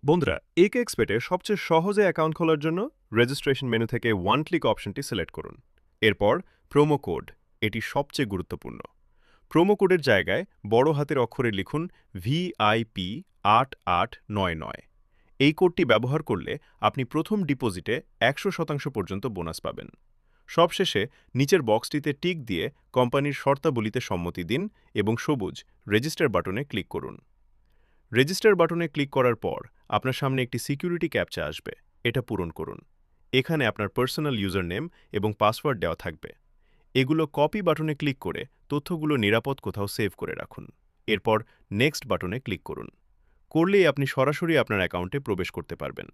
বন্ধুরা, এক্সপেটে সবচেয়ে সহজে অ্যাকাউন্ট খোলার জন্য রেজিস্ট্রেশন মেনু থেকে ওয়ান ক্লিক অপশনটি সিলেক্ট করুন। এরপর প্রোমো কোড, এটি সবচেয়ে গুরুত্বপূর্ণ। প্রোমো কোডের জায়গায় বড় হাতের অক্ষরে লিখুন VIP 8899। এই কোডটি ব্যবহার করলে আপনি প্রথম ডিপোজিটে 100% পর্যন্ত বোনাস পাবেন। সবশেষে নিচের বক্সটিতে টিক দিয়ে কোম্পানির শর্তাবলীতে সম্মতি দিন এবং সবুজ রেজিস্টার বাটনে ক্লিক করুন। রেজিস্টার বাটনে ক্লিক করার পর আপনার সামনে একটি সিকিউরিটি ক্যাপচা আসবে। এটা পূরণ করুন। এখানে আপনার পার্সোনাল ইউজার নেম এবং পাসওয়ার্ড দেওয়া থাকবে। এগুলো কপি বাটনে ক্লিক করে তথ্যগুলো নিরাপদ কোথাও সেভ করে রাখুন। এরপর নেক্সট বাটনে ক্লিক করুন। করলেই আপনি সরাসরি আপনার অ্যাকাউন্টে প্রবেশ করতে পারবেন।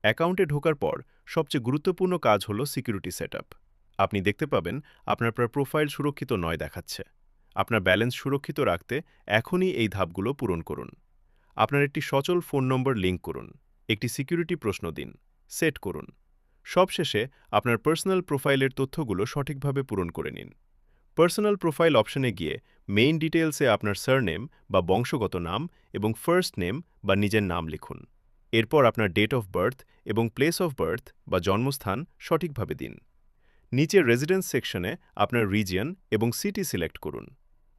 অ্যাকাউন্টে ঢোকার পর সবচেয়ে গুরুত্বপূর্ণ কাজ হল সিকিউরিটি সেটআপ। আপনি দেখতে পাবেন আপনার প্রোফাইল সুরক্ষিত নয় দেখাচ্ছে। আপনার ব্যালেন্স সুরক্ষিত রাখতে এখনই এই ধাপগুলো পূরণ করুন। আপনার একটি সচল ফোন নম্বর লিঙ্ক করুন। একটি সিকিউরিটি প্রশ্ন দিন। সেট করুন। সবশেষে আপনার পার্সোনাল প্রোফাইলের তথ্যগুলো সঠিকভাবে পূরণ করে নিন। পার্সোনাল প্রোফাইল অপশনে গিয়ে মেইন ডিটেইলসে আপনার সারনেম বা বংশগত নাম এবং ফার্স্ট নেম বা নিজের নাম লিখুন। এরপর আপনার ডেট অফ বার্থ এবং প্লেস অফ বার্থ বা জন্মস্থান সঠিকভাবে দিন। নিচে রেসিডেন্স সেকশনে আপনার রিজিয়ন এবং সিটি সিলেক্ট করুন।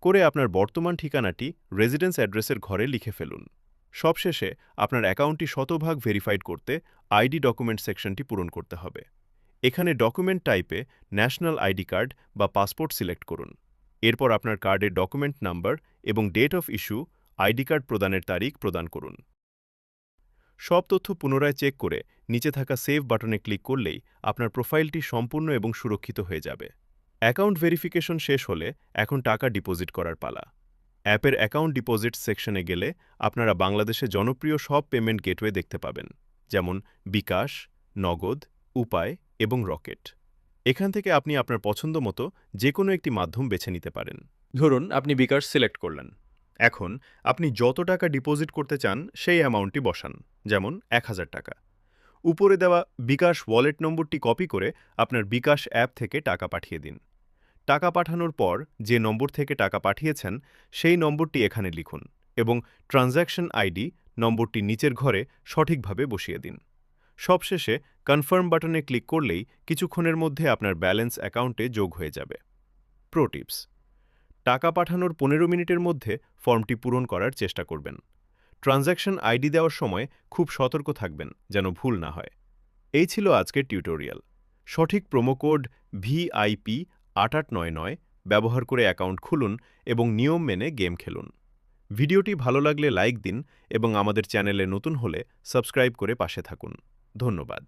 করে আপনার বর্তমান ঠিকানাটি রেসিডেন্স অ্যাড্রেসের ঘরে লিখে ফেলুন। সবশেষে আপনার অ্যাকাউন্টটি শতভাগ ভেরিফাইড করতে আইডি ডকুমেন্ট সেকশনটি পূরণ করতে হবে। এখানে ডকুমেন্ট টাইপে ন্যাশনাল আইডি কার্ড বা পাসপোর্ট সিলেক্ট করুন। এরপর আপনার কার্ডের ডকুমেন্ট নাম্বার এবং date of issue, ID card প্রদানের তারিখ প্রদান করুন। সব তথ্য পুনরায় চেক করে নিচে থাকা সেভ বাটনে ক্লিক করলেই আপনার প্রোফাইলটি সম্পূর্ণ এবং সুরক্ষিত হয়ে যাবে। অ্যাকাউন্ট ভেরিফিকেশন শেষ হলে এখন টাকা ডিপোজিট করার পালা। অ্যাপের অ্যাকাউন্ট ডিপোজিট সেকশনে গেলে আপনারা বাংলাদেশে জনপ্রিয় সব পেমেন্ট গেটওয়ে দেখতে পাবেন, যেমন বিকাশ, নগদ, উপায় এবং রকেট। এখান থেকে আপনি আপনার পছন্দ মতো যে কোনো একটি মাধ্যম বেছে নিতে পারেন। ধরুন আপনি বিকাশ সিলেক্ট করলেন। এখন আপনি যত টাকা ডিপোজিট করতে চান সেই অ্যামাউন্টটি বসান, যেমন 1000 টাকা। উপরে দেওয়া বিকাশ ওয়ালেট নম্বরটি কপি করে আপনার বিকাশ অ্যাপ থেকে টাকা পাঠিয়ে দিন। টাকা পাঠানোর পর যে নম্বর থেকে টাকা পাঠিয়েছেন সেই নম্বরটি এখানে লিখুন এবং ট্রানজ্যাকশন আইডি নম্বরটি নিচের ঘরে সঠিকভাবে বসিয়ে দিন। সবশেষে কনফার্ম বাটনে ক্লিক করলেই কিছুক্ষণের মধ্যে আপনার ব্যালেন্স অ্যাকাউন্টে যোগ হয়ে যাবে। প্রো টিপস: টাকা পাঠানোর 15 মিনিটের মধ্যে ফর্মটি পূরণ করার চেষ্টা করবেন। ট্রানজ্যাকশন আইডি দেওয়ার সময় খুব সতর্ক থাকবেন যেন ভুল না হয়। এই ছিল আজকের টিউটোরিয়াল। সঠিক প্রোমো কোড VIP 8899 ব্যবহার করে অ্যাকাউন্ট খুলুন এবং নিয়ম মেনে গেম খেলুন। ভিডিওটি ভালো লাগলে লাইক দিন এবং আমাদের চ্যানেলে নতুন হলে সাবস্ক্রাইব করে পাশে থাকুন। ধন্যবাদ।